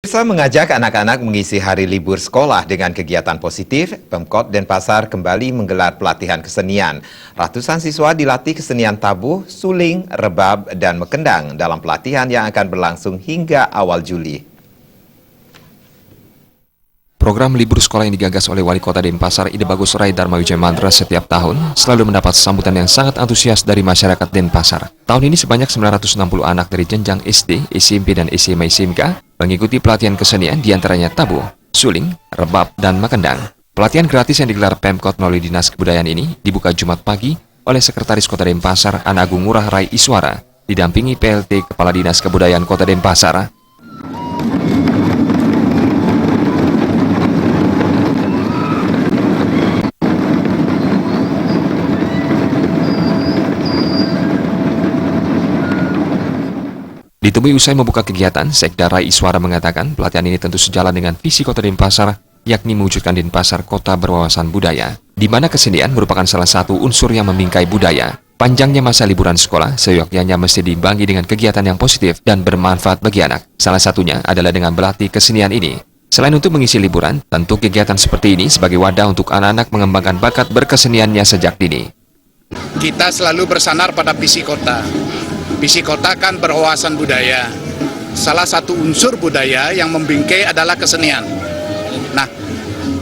Bisa mengajak anak-anak mengisi hari libur sekolah dengan kegiatan positif, Pemkot Denpasar kembali menggelar pelatihan kesenian. Ratusan siswa dilatih kesenian tabuh, suling, rebab, dan mekendang dalam pelatihan yang akan berlangsung hingga awal Juli. Program libur sekolah yang digagas oleh Wali Kota Denpasar Ide Bagus Rai Dharma Wijaya Mantra setiap tahun selalu mendapat sambutan yang sangat antusias dari masyarakat Denpasar. Tahun ini sebanyak 960 anak dari jenjang SD, SMP, dan SMA/SMK mengikuti pelatihan kesenian diantaranya tabuh, suling, rebab, dan mekendang. Pelatihan gratis yang digelar Pemkot melalui Dinas Kebudayaan ini dibuka Jumat pagi oleh Sekretaris Kota Denpasar Ana Agung Ngurah Rai Iswara, didampingi PLT Kepala Dinas Kebudayaan Kota Denpasar. Ditemui usai membuka kegiatan, Sekda Rai Iswara mengatakan pelatihan ini tentu sejalan dengan visi Kota Denpasar, yakni mewujudkan Denpasar kota berwawasan budaya, di mana kesenian merupakan salah satu unsur yang membingkai budaya. Panjangnya masa liburan sekolah, seyogyanya mesti diimbangi dengan kegiatan yang positif dan bermanfaat bagi anak. Salah satunya adalah dengan berlatih kesenian ini. Selain untuk mengisi liburan, tentu kegiatan seperti ini sebagai wadah untuk anak-anak mengembangkan bakat berkeseniannya sejak dini. Kita selalu bersandar pada visi kota. Visi kota kan berwawasan budaya. Salah satu unsur budaya yang membingkai adalah kesenian. Nah,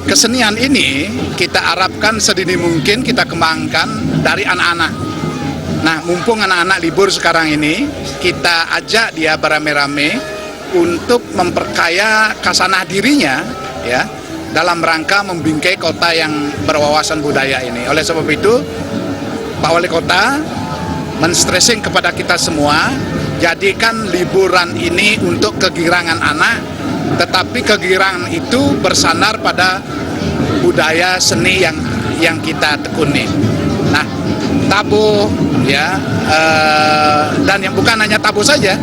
kesenian ini kita harapkan sedini mungkin kita kembangkan dari anak-anak. Nah, mumpung anak-anak libur sekarang ini, kita ajak dia beramai-ramai untuk memperkaya khasanah dirinya, ya, dalam rangka membingkai kota yang berwawasan budaya ini. Oleh sebab itu, Pak Wali Kota men-stressing kepada kita semua, jadikan liburan ini untuk kegirangan anak, tetapi kegirangan itu bersandar pada budaya seni yang kita tekuni. Nah, tabuh, ya, dan yang bukan hanya tabuh saja,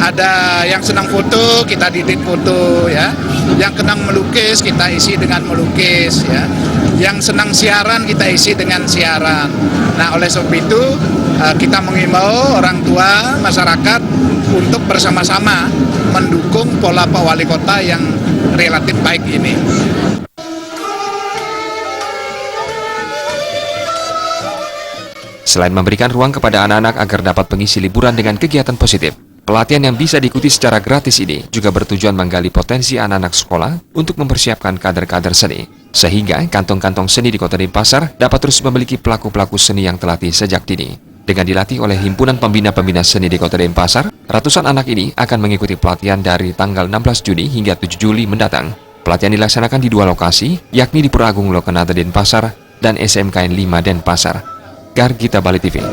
ada yang senang foto, kita didik foto, ya, yang senang melukis, kita isi dengan melukis, ya, yang senang siaran, kita isi dengan siaran. Nah, oleh sebab itu, kita mengimbau orang tua, masyarakat untuk bersama-sama mendukung pola Pak Wali Kota yang relatif baik ini. Selain memberikan ruang kepada anak-anak agar dapat mengisi liburan dengan kegiatan positif, pelatihan yang bisa diikuti secara gratis ini juga bertujuan menggali potensi anak-anak sekolah untuk mempersiapkan kader-kader seni, sehingga kantong-kantong seni di Kota Denpasar dapat terus memiliki pelaku-pelaku seni yang terlatih sejak dini. Dengan dilatih oleh Himpunan Pembina-Pembina Seni di Kota Denpasar, ratusan anak ini akan mengikuti pelatihan dari tanggal 16 Juni hingga 7 Juli mendatang. Pelatihan dilaksanakan di 2 lokasi, yakni di Pura Agung Lokananta Denpasar dan SMKN 5 Denpasar. Gargita Bali TV.